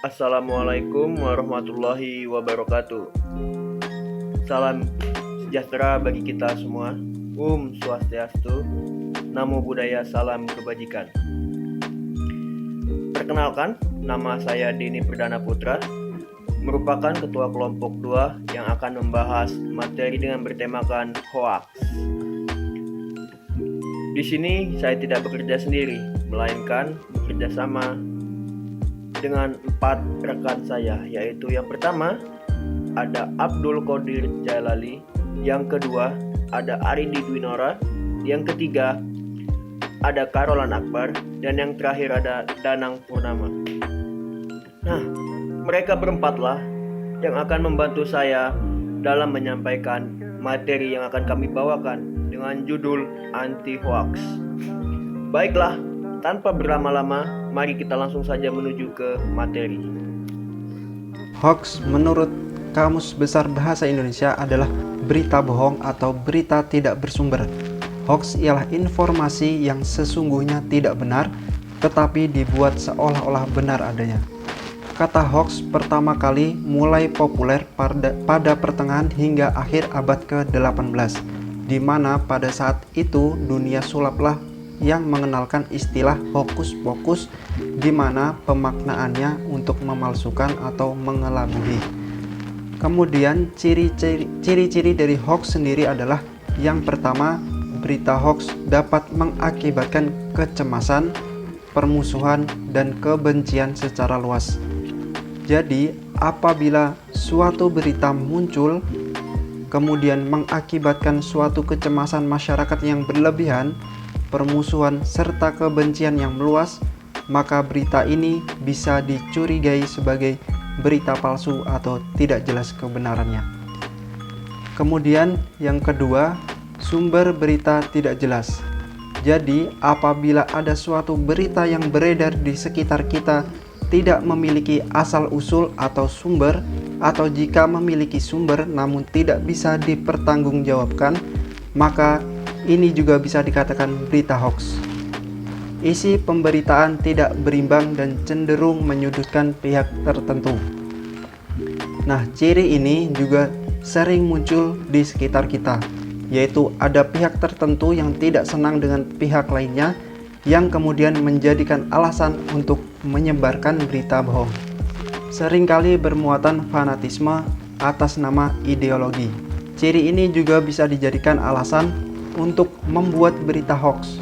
Assalamualaikum warahmatullahi wabarakatuh. Salam sejahtera bagi kita semua. Swastiastu, Namo Buddhaya, salam kebajikan. Perkenalkan, nama saya Dini Perdana Putra, merupakan ketua kelompok 2 yang akan membahas materi dengan bertemakan hoax. Di sini saya tidak bekerja sendiri, melainkan bekerja sama dengan 4 rekan saya, yaitu yang pertama ada Abdul Qadir Jalali, yang kedua ada Arindi Dwinora, yang ketiga ada Karolan Akbar, dan yang terakhir ada Danang Purnama. Nah, mereka berempatlah yang akan membantu saya dalam menyampaikan materi yang akan kami bawakan dengan judul anti hoax. Baiklah, tanpa berlama-lama, mari kita langsung saja menuju ke materi. Hoax menurut Kamus Besar Bahasa Indonesia adalah berita bohong atau berita tidak bersumber. Hoax ialah informasi yang sesungguhnya tidak benar, tetapi dibuat seolah-olah benar adanya. Kata hoax pertama kali mulai populer pada pertengahan hingga akhir abad ke-18, di mana pada saat itu dunia sulaplah yang mengenalkan istilah hokus pokus, di mana pemaknaannya untuk memalsukan atau mengelabui. Kemudian ciri-ciri dari hoax sendiri adalah yang pertama, berita hoax dapat mengakibatkan kecemasan, permusuhan, dan kebencian secara luas. Jadi, apabila suatu berita muncul kemudian mengakibatkan suatu kecemasan masyarakat yang berlebihan, permusuhan, serta kebencian yang meluas, maka berita ini bisa dicurigai sebagai berita palsu atau tidak jelas kebenarannya. Kemudian yang kedua, sumber berita tidak jelas. Jadi, apabila ada suatu berita yang beredar di sekitar kita tidak memiliki asal-usul atau sumber, atau jika memiliki sumber namun tidak bisa dipertanggungjawabkan, maka ini juga bisa dikatakan berita hoax. Isi pemberitaan tidak berimbang dan cenderung menyudutkan pihak tertentu. Nah, ciri ini juga sering muncul di sekitar kita, yaitu ada pihak tertentu yang tidak senang dengan pihak lainnya, yang kemudian menjadikan alasan untuk menyebarkan berita bohong. Seringkali bermuatan fanatisme atas nama ideologi. Ciri ini juga bisa dijadikan alasan untuk membuat berita hoax.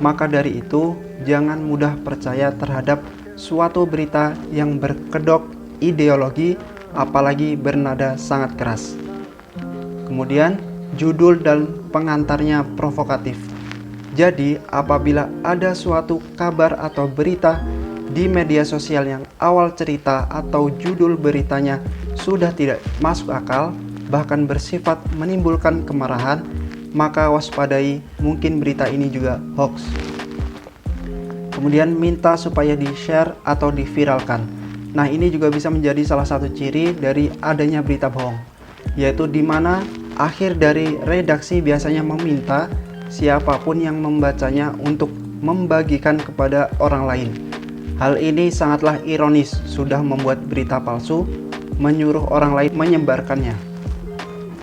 Maka dari itu, jangan mudah percaya terhadap suatu berita yang berkedok ideologi, apalagi bernada sangat keras. Kemudian, judul dan pengantarnya provokatif. Jadi, apabila ada suatu kabar atau berita di media sosial yang awal cerita atau judul beritanya sudah tidak masuk akal, bahkan bersifat menimbulkan kemarahan, maka waspadai, mungkin berita ini juga hoax. Kemudian minta supaya di-share atau diviralkan. Nah, ini juga bisa menjadi salah satu ciri dari adanya berita bohong, yaitu di mana akhir dari redaksi biasanya meminta siapapun yang membacanya untuk membagikan kepada orang lain. Hal ini sangatlah ironis, sudah membuat berita palsu, menyuruh orang lain menyebarkannya.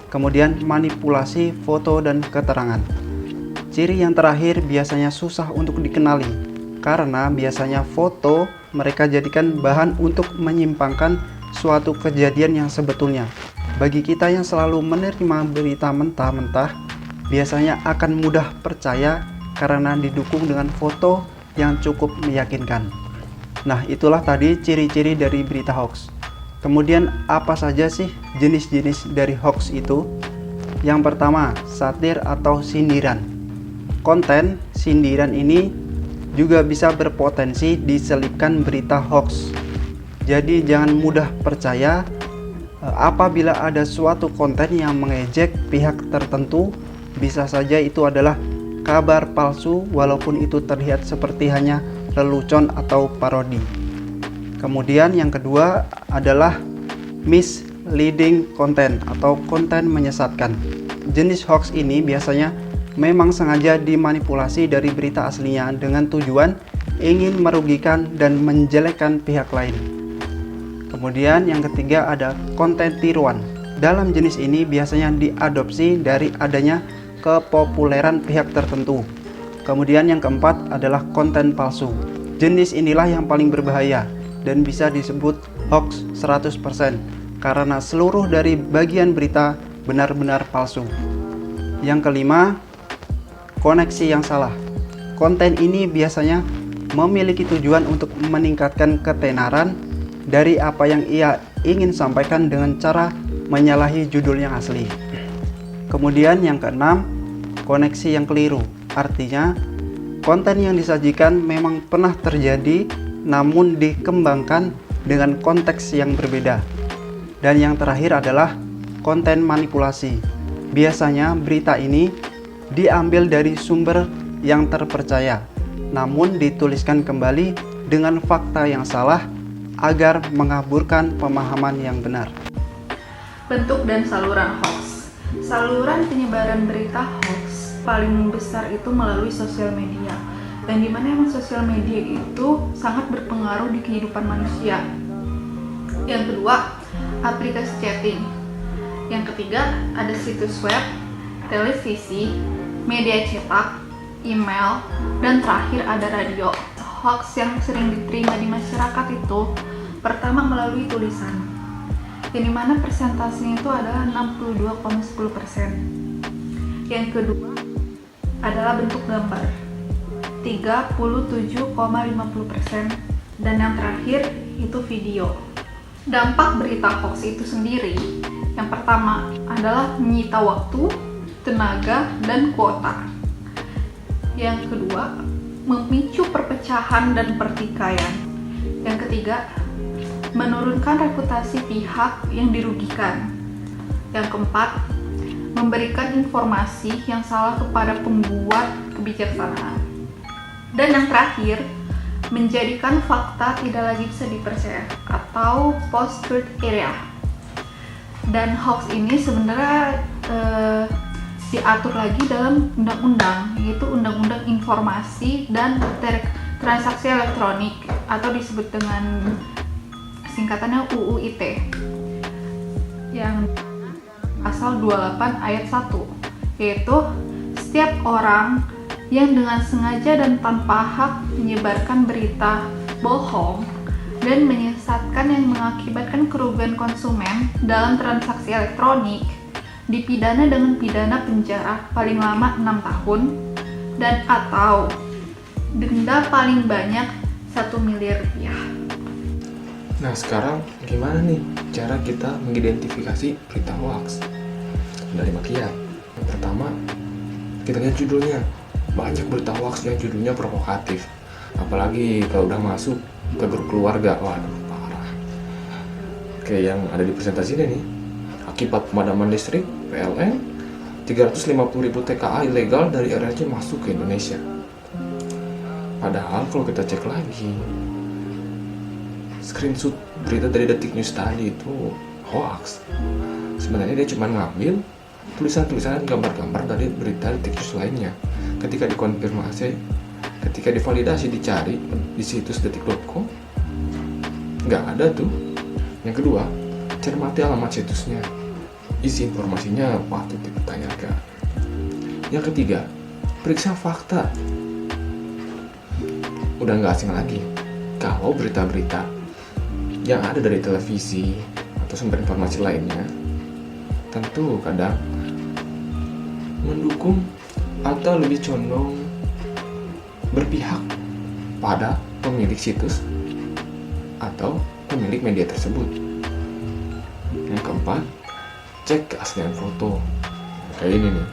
Kemudian manipulasi foto dan keterangan. Ciri yang terakhir biasanya susah untuk dikenali, karena biasanya foto mereka jadikan bahan untuk menyimpangkan suatu kejadian yang sebetulnya. Bagi kita yang selalu menerima berita mentah-mentah, biasanya akan mudah percaya karena didukung dengan foto yang cukup meyakinkan. Nah, itulah tadi ciri-ciri dari berita hoax. Kemudian apa saja sih jenis-jenis dari hoax itu? Yang pertama, satir atau sindiran. Konten sindiran ini juga bisa berpotensi diselipkan berita hoax. Jadi jangan mudah percaya apabila ada suatu konten yang mengejek pihak tertentu. Bisa saja itu adalah kabar palsu, walaupun itu terlihat seperti hanya lelucon atau parodi. Kemudian yang kedua adalah misleading content atau konten menyesatkan. Jenis hoax ini biasanya memang sengaja dimanipulasi dari berita aslinya dengan tujuan ingin merugikan dan menjelekkan pihak lain. Kemudian yang ketiga ada konten tiruan. Dalam jenis ini biasanya diadopsi dari adanya kepopuleran pihak tertentu. Kemudian yang keempat adalah konten palsu. Jenis inilah yang paling berbahaya dan bisa disebut hoax 100% karena seluruh dari bagian berita benar-benar palsu. Yang kelima, koneksi yang salah. Konten ini biasanya memiliki tujuan untuk meningkatkan ketenaran dari apa yang ia ingin sampaikan dengan cara menyalahi judul yang asli. Kemudian yang keenam, koneksi yang keliru. Artinya, konten yang disajikan memang pernah terjadi namun dikembangkan dengan konteks yang berbeda. Dan yang terakhir adalah konten manipulasi. Biasanya berita ini diambil dari sumber yang terpercaya, namun dituliskan kembali dengan fakta yang salah agar mengaburkan pemahaman yang benar. Bentuk dan saluran hoax. Saluran penyebaran berita hoax paling besar itu melalui sosial media. Dan dimana emang sosial media itu sangat berpengaruh di kehidupan manusia. Yang kedua, aplikasi chatting. Yang ketiga, ada situs web, televisi, media cetak, email, dan terakhir ada radio. Hoax yang sering diterima di masyarakat itu pertama melalui tulisan, yang dimana persentasenya itu adalah 62,10%. Yang kedua adalah bentuk gambar, 37,50%, dan yang terakhir itu video. Dampak berita hoax itu sendiri, yang pertama adalah menyita waktu, tenaga, dan kuota. Yang kedua, memicu perpecahan dan pertikaian. Yang ketiga, menurunkan reputasi pihak yang dirugikan. Yang keempat, memberikan informasi yang salah kepada pembuat kebijaksanaan. Dan yang terakhir, menjadikan fakta tidak lagi bisa dipercaya atau post-truth era. Dan hoax ini sebenarnya diatur lagi dalam undang-undang, yaitu Undang-Undang Informasi dan Transaksi Elektronik atau disebut dengan singkatannya UU ITE, yang pasal 28 ayat 1, yaitu setiap orang yang dengan sengaja dan tanpa hak menyebarkan berita bohong dan menyesatkan yang mengakibatkan kerugian konsumen dalam transaksi elektronik dipidana dengan pidana penjara paling lama 6 tahun dan atau denda paling banyak 1 miliar rupiah. Nah, sekarang gimana nih cara kita mengidentifikasi berita hoax? Dari makiat. Yang pertama, kita lihat judulnya. Banyak berita hoax yang judulnya provokatif. Apalagi kalau udah masuk ke grup keluarga, waduh parah. Kayak yang ada di presentasi ini nih. Akibat pemadaman listrik, PLN, 350.000 TKA ilegal dari RRC masuk ke Indonesia. Padahal kalau kita cek lagi, screenshot berita dari Detik News tadi itu hoax. Sebenarnya dia cuma ngambil tulisan-tulisan dan gambar-gambar dari berita Detik News lainnya. Ketika dikonfirmasi, ketika divalidasi, dicari di situs detik.com, nggak ada tuh. Yang kedua, cermati alamat situsnya. Isi informasinya patut dipertanyakan. Yang ketiga, periksa fakta. Udah nggak asing lagi kalau berita-berita yang ada dari televisi atau sumber informasi lainnya tentu kadang mendukung atau lebih condong berpihak pada pemilik situs atau pemilik media tersebut. Yang keempat, cek keaslian foto. Kayak ini nih,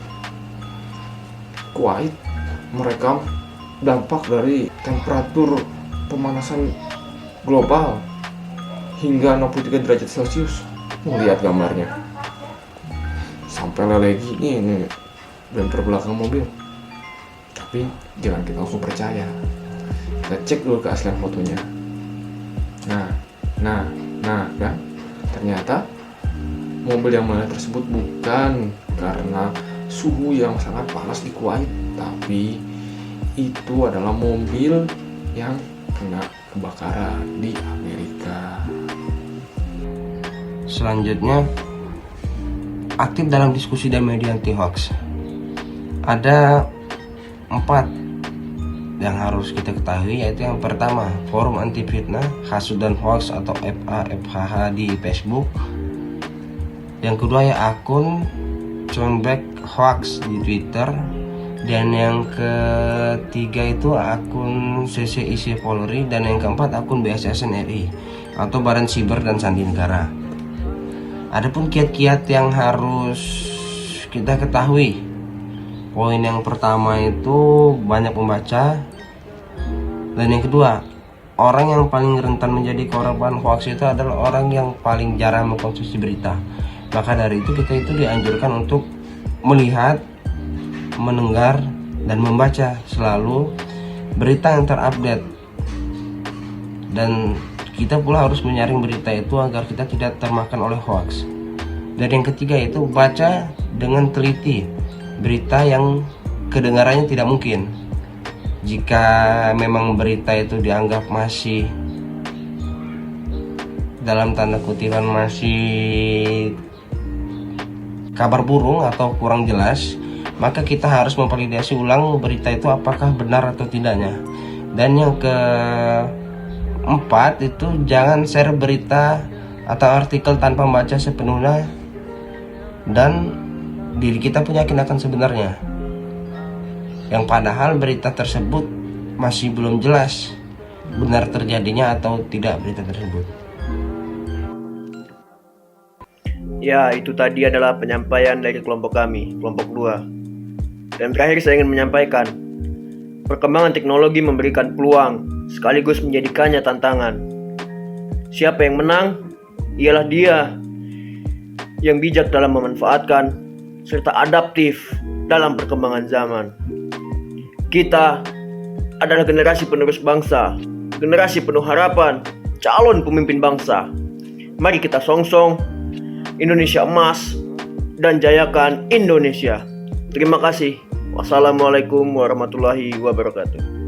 Kuwait merekam dampak dari temperatur pemanasan global hingga 63 derajat Celcius. Lihat gambarnya, sampai lele gini nih bumper belakang mobil. Tapi jangan kita langsung percaya, kita cek dulu keaslian fotonya. Nah, kan ternyata mobil yang mana tersebut bukan karena suhu yang sangat panas di Kuwait, tapi itu adalah mobil yang kena kebakaran di Amerika. Selanjutnya, aktif dalam diskusi dan media anti hoax. Ada 4 yang harus kita ketahui, yaitu yang pertama, forum anti fitnah, hasud dan hoax atau FHH di Facebook. Yang kedua ya akun Comeback Hoax di Twitter. Dan yang ketiga itu akun CCIC Polri. Dan yang keempat akun BSSN RI atau Badan Siber dan Sandi Negara. Adapun kiat-kiat yang harus kita ketahui, poin yang pertama itu banyak membaca. Dan yang kedua, orang yang paling rentan menjadi korban hoax itu adalah orang yang paling jarang mengkonsumsi berita. Maka dari itu kita itu dianjurkan untuk melihat, mendengar, dan membaca selalu berita yang terupdate. Dan kita pula harus menyaring berita itu agar kita tidak termakan oleh hoax. Dan yang ketiga itu baca dengan teliti berita yang kedengarannya tidak mungkin. Jika memang berita itu dianggap masih dalam tanda kutipan masih kabar burung atau kurang jelas, maka kita harus memvalidasi ulang berita itu apakah benar atau tidaknya. Dan yang keempat itu jangan share berita atau artikel tanpa membaca sepenuhnya dan diri kita punya yakin sebenarnya, yang padahal berita tersebut masih belum jelas benar terjadinya atau tidak berita tersebut. Ya, itu tadi adalah penyampaian dari kelompok kami, kelompok 2. Dan terakhir saya ingin menyampaikan, perkembangan teknologi memberikan peluang, sekaligus menjadikannya tantangan. Siapa yang menang? Ialah dia yang bijak dalam memanfaatkan, serta adaptif dalam perkembangan zaman. Kita adalah generasi penerus bangsa, generasi penuh harapan, calon pemimpin bangsa. Mari kita songsong Indonesia emas dan jayakan Indonesia. Terima kasih. Wassalamualaikum warahmatullahi wabarakatuh.